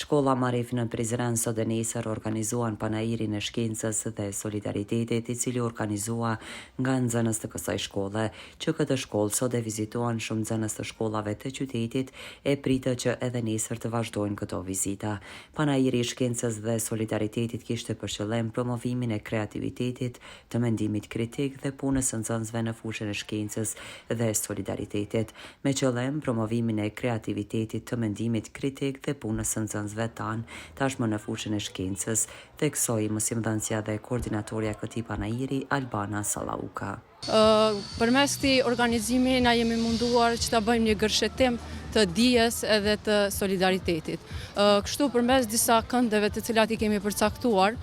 Shkolla Marif në Prizren sot e nesër organizuan panairin e shkencës dhe solidaritetit, i cili organizua nga nxënës të kësaj shkolle, që këtë shkollë sot e vizituan shumë nxënës të shkollave të qytetit e pritë që edhe nesër të vazhdojnë këto vizita. Panairi i shkencës dhe solidaritetit kishte për qëllim promovimin e kreativitetit, të mendimit kritik dhe punës së nxënësve në fushën e shkencës dhe solidaritetit, me qëllim promovimin e kreativitetit, të mendimit kritik dhe punës së nxënësve tanë tashmë në fushën e shkencës, theksoi mësimdhënësja dhe koordinatorja e këtij panairi Albana Sallauka. Përmes këtij organizimi na jemi munduar që ta bëjmë një gërshetim të dijes edhe të solidaritetit. Kështu përmes disa këndeve të cilat i kemi përcaktuar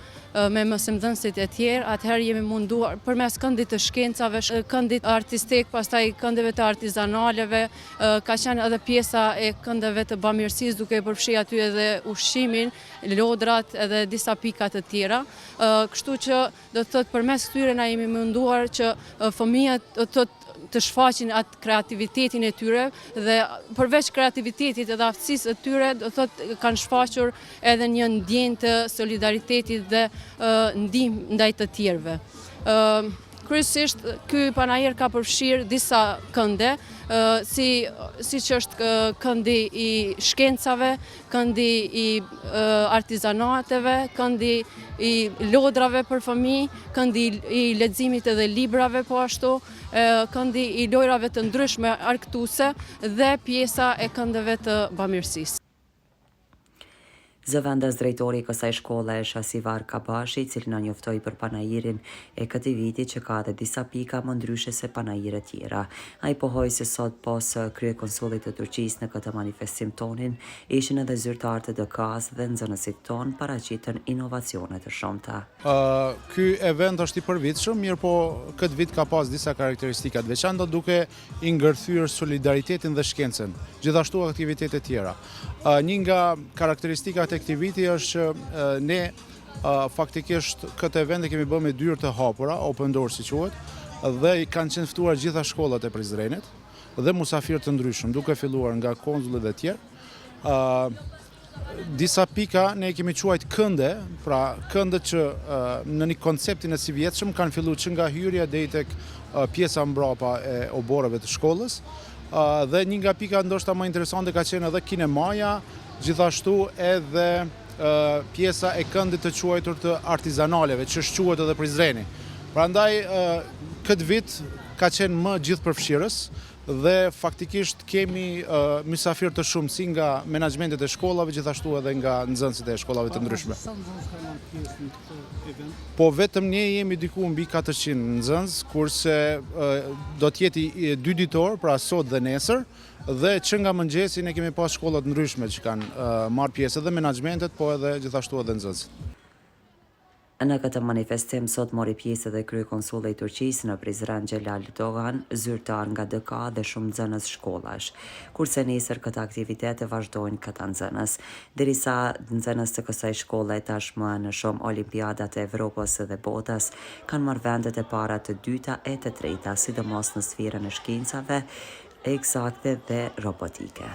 me mësimdhënësit e tjerë, atëherë jemi munduar përmes këndit të shkencave, këndit artistik, pastaj këndeve të artizanaleve, ka qenë edhe pjesa e këndeve të bamirësisë, duke përfshi aty edhe ushqimin, lodrat edhe disa pika të tjera. Kështu që do të thotë përmes këtyre na jemi munduar që fëmijët të shfaqin atë kreativitetin e tyre dhe përveç kreativitetit edhe aftësisë e tyre, do thotë kanë shfaqur edhe një ndjenjë të solidaritetit dhe ndihmë ndaj të tjerëve. Kryesisht ky panair ka përfshirë disa kënde, siç është këndi i shkencave, këndi i artizanateve, këndi i lodrave për fëmijë, këndi i leximit edhe librave po ashtu, këndi i lojrave të ndryshme argëtuese dhe pjesa e këndeve të bamirësisë. Zëvendës drejtori i kësaj shkolle Shasivar Kabashi, i cili na njoftoi për panairin e këtij viti që ka edhe disa pika më ndryshe se panaire tjera. Ai pohoi se sot pas kryekonsullit të Turqisë në këtë manifestim tonin, ishin edhe zyrtarë të DK-s dhe nxënësit ton paraqitën inovacione të shumta. Ky event është i përvitshëm, mirë po këtë vit ka pas disa karakteristika të veçanta duke i ngërthyer solidaritetin dhe shkencën, gjithashtu aktivitete tjera. Një nga karakteristikat e këtij viti është që ne faktikisht këtë event e kemi bërë me dyrë të hapura, open door si quhet, dhe kanë qenë ftuar gjitha shkollat e Prizrenit dhe musafirë të ndryshëm, duke filluar nga konzullet dhe tjerë. Disa pika ne kemi quajt kënde, pra këndet që në një konceptin e si vjetshëm kanë filluar që nga hyrja deri tek pjesa mbrapa e oboreve të shkollës, dhe një nga pika ndoshta më interesante ka qenë edhe kinemaja, gjithashtu edhe pjesa e këndit të quajtur të artizanaleve, që shquhet edhe Prizreni. Prandaj këtë vit ka qenë më gjithëpërfshirës dhe faktikisht kemi mysafirë të shumë si nga menaxhmentet e shkollave, gjithashtu edhe nga nxënësit e shkollave të ndryshme. Po vetëm ne jemi diku mbi 400 nxënës, kurse do të jetë 2 ditor, pra sot dhe nesër, dhe që nga mëngjesi ne kemi pas shkollat ndryshme që kanë marrë pjesë edhe menaxhmentet, po edhe gjithashtu edhe nxënësit. Në këtë manifestim sot mori pjesë edhe kryekonsulli i Turqisë në Prizren Xhelal Dogan, zyrtar nga DK dhe shumë nxënës shkollash. Kurse nesër këtë aktivitet vazhdojnë këta nxënës, derisa nxënës të kësaj shkolle tashmë në shumë olimpiadat e Evropës dhe botës kanë marrë vendet e para, të dyta e të treta, sidomos në sferën e shkencave eksakte dhe robotike.